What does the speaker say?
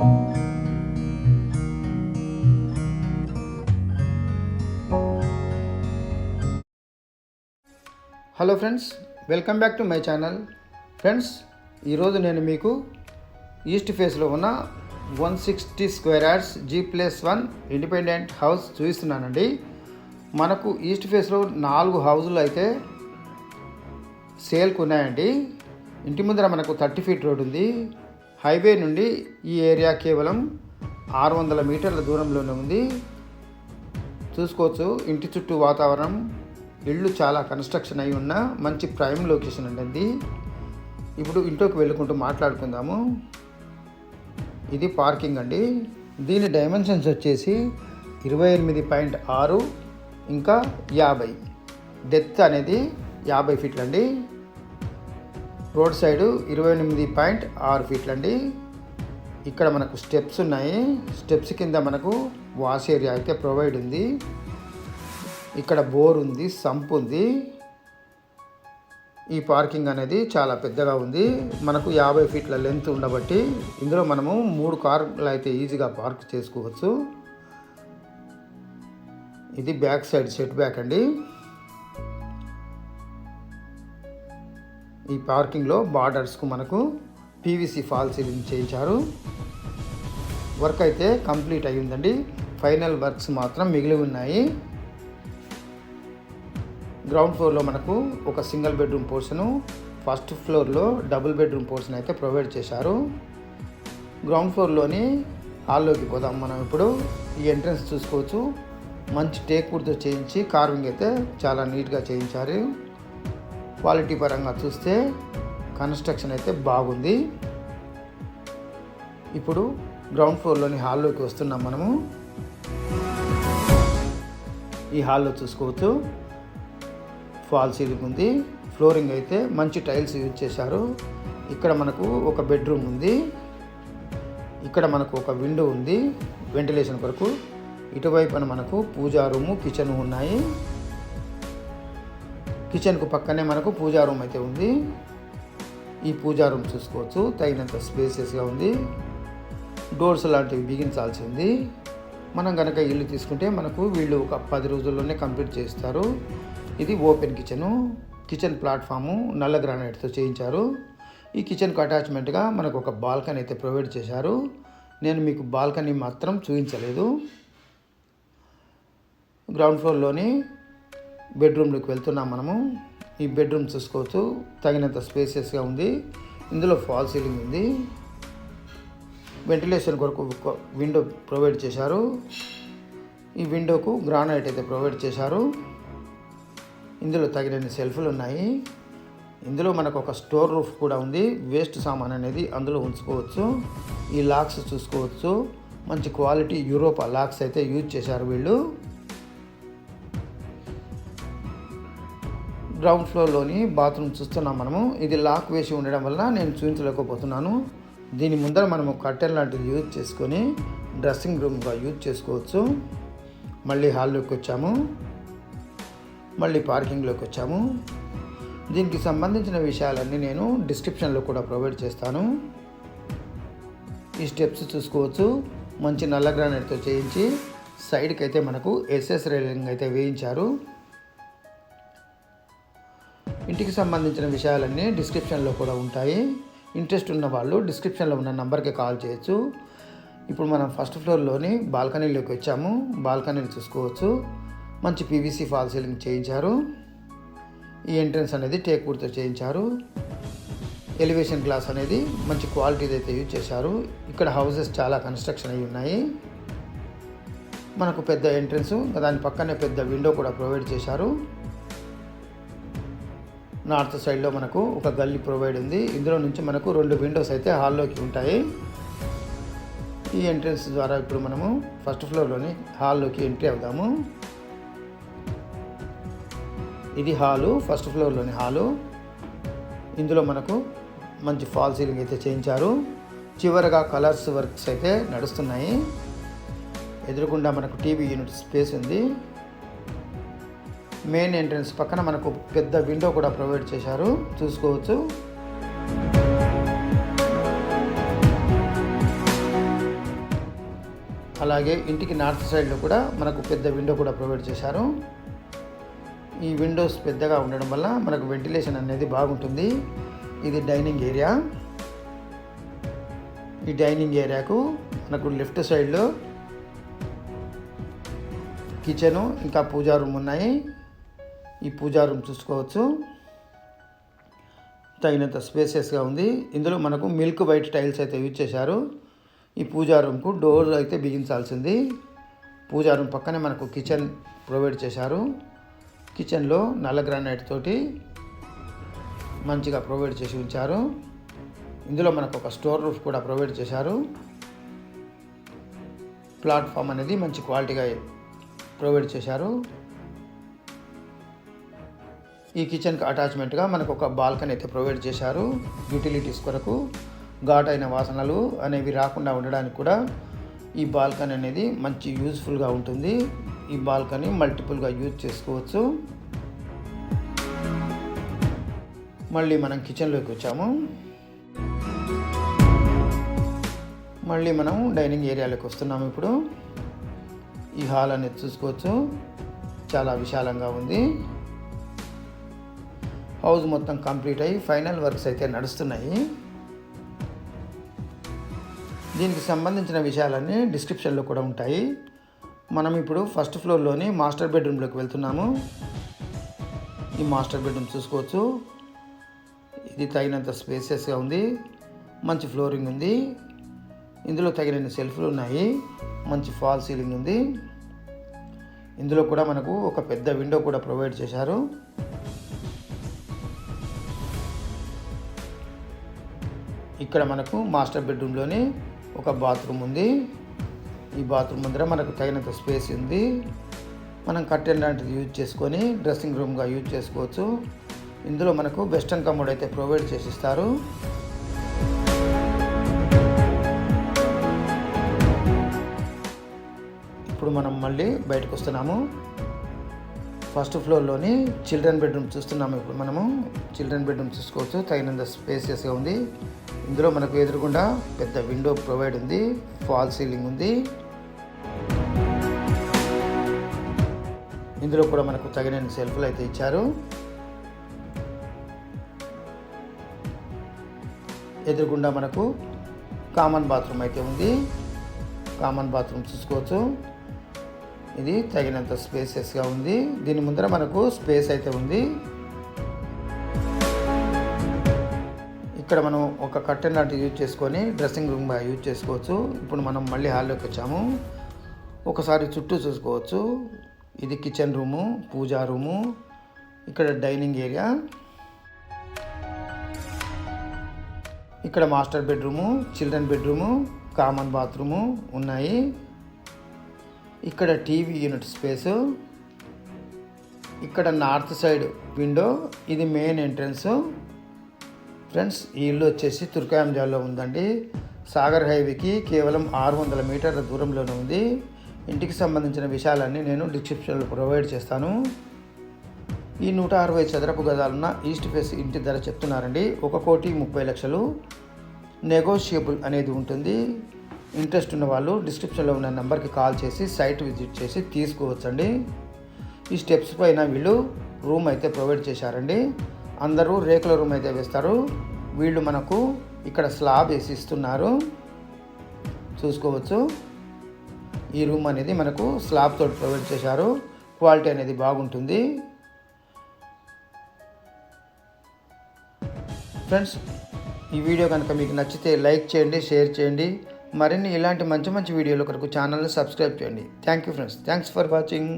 Hello friends, welcome back to my channel. Friends, ఈరోజు నేను మీకు ఈస్ట్ ఫేస్లో ఉన్న 160 square yards G+1 independent house చూపిస్తున్నానండి. మనకు ఈస్ట్ ఫేస్లో 4 హౌజులు అయితే సేల్కి ఉన్నాయండి. ఇంటి ముందర మనకు 30 ఫీట్ రోడ్ ఉంది. హైవే నుండి ఈ ఏరియా కేవలం 600 మీటర్ల దూరంలోనే ఉంది. చూసుకోవచ్చు ఇంటి చుట్టూ వాతావరణం. ఇళ్ళు చాలా కన్స్ట్రక్షన్ అయి ఉన్న మంచి ప్రైమ్ లొకేషన్ అండి. ఇప్పుడు ఇంట్లోకి వెళ్ళుకుంటూ మాట్లాడుకుందాము. ఇది పార్కింగ్ అండి. దీని డైమెన్షన్స్ వచ్చేసి 28.6 ఇంకా 50. డెప్త్ అనేది 50 ఫీట్లు అండి. రోడ్ సైడు 28.6 ఫీట్లు అండి. ఇక్కడ మనకు స్టెప్స్ ఉన్నాయి. స్టెప్స్ కింద మనకు వాష్ ఏరియా అయితే ప్రొవైడ్ ఉంది. ఇక్కడ బోర్ ఉంది, సంప్ ఉంది. ఈ పార్కింగ్ అనేది చాలా పెద్దగా ఉంది. మనకు 50 ఫీట్ల లెంత్ ఉండబట్టి ఇందులో మనము 3 కార్లు అయితే ఈజీగా పార్క్ చేసుకోవచ్చు. ఇది బ్యాక్ సైడ్ సెట్ బ్యాక్ అండి. ఈ పార్కింగ్లో బార్డర్స్కు మనకు పీవీసీ ఫాల్ సీలింగ్ చేయించారు. వర్క్ అయితే కంప్లీట్ అయ్యిందండి. ఫైనల్ వర్క్స్ మాత్రం మిగిలి ఉన్నాయి. గ్రౌండ్ ఫ్లోర్లో మనకు ఒక సింగిల్ బెడ్రూమ్ పోర్షను, ఫస్ట్ ఫ్లోర్లో డబుల్ బెడ్రూమ్ పోర్షన్ అయితే ప్రొవైడ్ చేశారు. గ్రౌండ్ ఫ్లోర్లోని హాల్లోకి పోదాం మనం. ఇప్పుడు ఈ ఎంట్రన్స్ చూసుకోవచ్చు. మంచి టేక్ వుడ్తో చేయించి కార్వింగ్ అయితే చాలా నీట్గా చేయించారు. క్వాలిటీ పరంగా చూస్తే కన్స్ట్రక్షన్ అయితే బాగుంది. ఇప్పుడు గ్రౌండ్ ఫ్లోర్లోని హాల్లోకి వస్తున్నాం మనము. ఈ హాల్లో చూసుకోవచ్చు ఫాల్ సీలింగ్ ఉంది. ఫ్లోరింగ్ అయితే మంచి టైల్స్ యూజ్ చేశారు. ఇక్కడ మనకు ఒక బెడ్రూమ్ ఉంది. ఇక్కడ మనకు ఒక విండో ఉంది వెంటిలేషన్ కొరకు. ఇటువైపున మనకు పూజా రూము, కిచెన్ ఉన్నాయి. కిచెన్కు పక్కనే మనకు పూజా రూమ్ అయితే ఉంది. ఈ పూజా రూమ్ చూసుకోవచ్చు, తగినంత స్పేసియస్గా ఉంది. డోర్స్ లాంటివి బిగించాల్సి ఉంది. మనం కనుక ఇల్లు తీసుకుంటే మనకు వీళ్ళు ఒక 10 రోజుల్లోనే కంప్లీట్ చేస్తారు. ఇది ఓపెన్ కిచెన్ ప్లాట్ఫాము నల్ల గ్రానైట్తో చేయించారు. ఈ కిచెన్కు అటాచ్మెంట్గా మనకు ఒక బాల్కనీ అయితే ప్రొవైడ్ చేశారు. నేను మీకు బాల్కనీ మాత్రం చూపించలేదు. గ్రౌండ్ ఫ్లోర్లోని బెడ్రూమ్లోకి వెళ్తున్నాం మనము. ఈ బెడ్రూమ్ చూసుకోవచ్చు, తగినంత స్పేసియస్గా ఉంది. ఇందులో ఫాల్ సీలింగ్ ఉంది. వెంటిలేషన్ కొరకు ఒక విండో ప్రొవైడ్ చేశారు. ఈ విండోకు గ్రానైట్ అయితే ప్రొవైడ్ చేశారు. ఇందులో తగినన్ని సెల్ఫ్లు ఉన్నాయి. ఇందులో మనకు ఒక స్టోర్ రూఫ్ కూడా ఉంది. వేస్ట్ సామాన్ అనేది అందులో ఉంచుకోవచ్చు. ఈ లాక్స్ చూసుకోవచ్చు, మంచి క్వాలిటీ యూరోపా లాక్స్ అయితే యూజ్ చేశారు వీళ్ళు. గ్రౌండ్ ఫ్లోర్లోని బాత్రూమ్ చూస్తున్నాం మనము. ఇది లాక్ వేసి ఉండడం వల్ల నేను చూపించలేకపోతున్నాను. దీని ముందర మనము కర్టెన్ లాంటిది యూజ్ చేసుకొని డ్రెస్సింగ్ రూమ్గా యూజ్ చేసుకోవచ్చు. మళ్ళీ హాల్లోకి వచ్చాము. మళ్ళీ పార్కింగ్లోకి వచ్చాము. దీనికి సంబంధించిన విషయాలన్నీ నేను డిస్క్రిప్షన్లో కూడా ప్రొవైడ్ చేస్తాను. ఈ స్టెప్స్ చూసుకోవచ్చు, మంచి నల్ల గ్రానైట్తో చేయించి సైడ్కి అయితే మనకు ఎస్ఎస్ రైలింగ్ అయితే వేయించారు. ఇంటికి సంబంధించిన విషయాలన్నీ డిస్క్రిప్షన్లో కూడా ఉంటాయి. ఇంట్రెస్ట్ ఉన్న వాళ్ళు డిస్క్రిప్షన్లో ఉన్న నెంబర్కి కాల్ చేయొచ్చు. ఇప్పుడు మనం ఫస్ట్ ఫ్లోర్లోని బాల్కనీలోకి వచ్చాము. బాల్కనీని చూసుకోవచ్చు, మంచి పీవీసీ ఫాల్ సీలింగ్ చేయించారు. ఈ ఎంట్రన్స్ అనేది టేక్ వుడ్తో చేయించారు. ఎలివేషన్ గ్లాస్ అనేది మంచి క్వాలిటీది అయితే యూజ్ చేశారు. ఇక్కడ హౌసెస్ చాలా కన్స్ట్రక్షన్ అయి ఉన్నాయి. మనకు పెద్ద ఎంట్రన్స్, దాని పక్కనే పెద్ద విండో కూడా ప్రొవైడ్ చేశారు. నార్త్ సైడ్లో మనకు ఒక గల్లీ ప్రొవైడ్ ఉంది. ఇందులో నుంచి మనకు 2 విండోస్ అయితే హాల్లోకి ఉంటాయి. ఈ ఎంట్రన్స్ ద్వారా ఇప్పుడు మనము ఫస్ట్ ఫ్లోర్లోని హాల్లోకి ఎంట్రీ అవుదాము. ఇది హాలు, ఫస్ట్ ఫ్లోర్లోని హాలు. ఇందులో మనకు మంచి ఫాల్ సీలింగ్ అయితే చేయించారు. చివరగా కలర్స్ వర్క్స్ అయితే నడుస్తున్నాయి. ఎదురుగుండా మనకు టీవీ యూనిట్ స్పేస్ ఉంది. మెయిన్ ఎంట్రన్స్ పక్కన మనకు పెద్ద విండో కూడా ప్రొవైడ్ చేశారు, చూసుకోవచ్చు. అలాగే ఇంటికి నార్త్ సైడ్లో కూడా మనకు పెద్ద విండో కూడా ప్రొవైడ్ చేశారు. ఈ విండోస్ పెద్దగా ఉండడం వల్ల మనకు వెంటిలేషన్ అనేది బాగుంటుంది. ఇది డైనింగ్ ఏరియా. ఈ డైనింగ్ ఏరియాకు మనకు లెఫ్ట్ సైడ్లో కిచెను ఇంకా పూజా రూమ్ ఉన్నాయి. ఈ పూజా రూమ్ చూసుకోవచ్చు, తగినంత స్పేసెస్గా ఉంది. ఇందులో మనకు మిల్క్ వైట్ టైల్స్ అయితే యూజ్ చేశారు. ఈ పూజా రూమ్కు డోర్ అయితే బిగించాల్సింది. పూజా రూమ్ పక్కనే మనకు కిచెన్ ప్రొవైడ్ చేశారు. కిచెన్లో నల్ల గ్రానైట్ తోటి మంచిగా ప్రొవైడ్ చేసి ఉంచారు. ఇందులో మనకు ఒక స్టోర్ రూఫ్ కూడా ప్రొవైడ్ చేశారు. ప్లాట్ఫామ్ అనేది మంచి క్వాలిటీగా ప్రొవైడ్ చేశారు. ఈ కిచెన్కి అటాచ్మెంట్గా మనకు ఒక బాల్కనీ అయితే ప్రొవైడ్ చేశారు. యూటిలిటీస్ కొరకు ఘాటైన వాసనలు అనేవి రాకుండా ఉండడానికి కూడా ఈ బాల్కనీ అనేది మంచి యూజ్ఫుల్గా ఉంటుంది. ఈ బాల్కనీ మల్టిపుల్గా యూజ్ చేసుకోవచ్చు. మళ్ళీ మనం కిచెన్లోకి వచ్చాము. మళ్ళీ మనం డైనింగ్ ఏరియాలోకి వస్తున్నాము. ఇప్పుడు ఈ హాల్ అనేది చూసుకోవచ్చు, చాలా విశాలంగా ఉంది. హౌస్ మొత్తం కంప్లీట్ అయ్యి ఫైనల్ వర్క్స్ అయితే నడుస్తున్నాయి. దీనికి సంబంధించిన విషయాలన్నీ డిస్క్రిప్షన్లో కూడా ఉంటాయి. మనం ఇప్పుడు ఫస్ట్ ఫ్లోర్లోని మాస్టర్ బెడ్రూమ్లోకి వెళ్తున్నాము. ఈ మాస్టర్ బెడ్రూమ్ చూసుకోవచ్చు, ఇది తగినంత స్పేసెస్గా ఉంది. మంచి ఫ్లోరింగ్ ఉంది. ఇందులో తగినన్ని సెల్ఫ్లు ఉన్నాయి. మంచి ఫాల్ సీలింగ్ ఉంది. ఇందులో కూడా మనకు ఒక పెద్ద విండో కూడా ప్రొవైడ్ చేశారు. ఇక్కడ మనకు మాస్టర్ బెడ్రూమ్లోని ఒక బాత్రూమ్ ఉంది. ఈ బాత్రూమ్ ముందర మనకు తగినంత స్పేస్ ఉంది. మనం కర్టెన్ లాంటిది యూజ్ చేసుకొని డ్రెస్సింగ్ రూమ్గా యూజ్ చేసుకోవచ్చు. ఇందులో మనకు వెస్టర్న్ కమోడ్ అయితే ప్రొవైడ్ చేసిస్తారు. ఇప్పుడు మనం మళ్ళీ బయటకు వస్తున్నాము. ఫస్ట్ ఫ్లోర్లోని చిల్డ్రన్ బెడ్రూమ్ చూస్తున్నాము. ఇప్పుడు మనము చిల్డ్రన్ బెడ్రూమ్ చూసుకోవచ్చు, తగినంత స్పేసియస్గా ఉంది. ఇందులో మనకు ఎదురుగుండా పెద్ద విండో ప్రొవైడ్ ఉంది. ఫాల్ సీలింగ్ ఉంది. ఇందులో కూడా మనకు తగినన్ని సెల్ఫ్లు అయితే ఇచ్చారు. ఎదురుగుండా మనకు కామన్ బాత్రూమ్ అయితే ఉంది. కామన్ బాత్రూమ్ చూసుకోవచ్చు, ఇది తగినంత స్పేసెస్గా ఉంది. దీని ముందర మనకు స్పేస్ అయితే ఉంది. ఇక్కడ మనం ఒక కర్టెన్ లాంటి యూజ్ చేసుకొని డ్రెస్సింగ్ రూమ్గా యూజ్ చేసుకోవచ్చు. ఇప్పుడు మనం మళ్ళీ హాల్లోకి వచ్చాము. ఒకసారి చుట్టూ చూసుకోవచ్చు, ఇది కిచెన్ రూము, పూజా రూము, ఇక్కడ డైనింగ్ ఏరియా, ఇక్కడ master bedroom, children bedroom, common bathroom ఉన్నాయి. ఇక్కడ టీవీ యూనిట్ స్పేసు, ఇక్కడ నార్త్ సైడ్ విండో, ఇది మెయిన్ ఎంట్రన్స్. ఫ్రెండ్స్, ఈ ఇల్లు వచ్చేసి తుర్కాయంజాల్లో ఉందండి. సాగర్ హైవేకి కేవలం 600 మీటర్ల దూరంలోనే ఉంది. ఇంటికి సంబంధించిన విషయాలన్నీ నేను డిస్క్రిప్షన్లో ప్రొవైడ్ చేస్తాను. ఈ 160 చదరపు గదాలున్న ఈస్ట్ ఫేస్ ఇంటి ధర చెప్తున్నారండి 1,30,00,000. నెగోషియబుల్ అనేది ఉంటుంది. ఇంట్రెస్ట్ ఉన్న వాళ్ళు డిస్క్రిప్షన్లో ఉన్న నెంబర్కి కాల్ చేసి సైట్ విజిట్ చేసి తీసుకోవచ్చండి. ఈ స్టెప్స్ పైన వీళ్ళు రూమ్ అయితే ప్రొవైడ్ చేశారండి. అందరూ రేకుల రూమ్ అయితే వేస్తారు. వీళ్ళు మనకు ఇక్కడ స్లాబ్ వేసి ఇస్తున్నారు, చూసుకోవచ్చు. ఈ రూమ్ అనేది మనకు స్లాబ్ తోటి ప్రొవైడ్ చేశారు. క్వాలిటీ అనేది బాగుంటుంది. ఫ్రెండ్స్, ఈ వీడియో కనుక మీకు నచ్చితే లైక్ చేయండి, షేర్ చేయండి. మరిన్ని ఇలాంటి మంచి మంచి వీడియోల కొరకు ఛానల్ని సబ్స్క్రైబ్ చేయండి. Thank you friends, thanks for watching.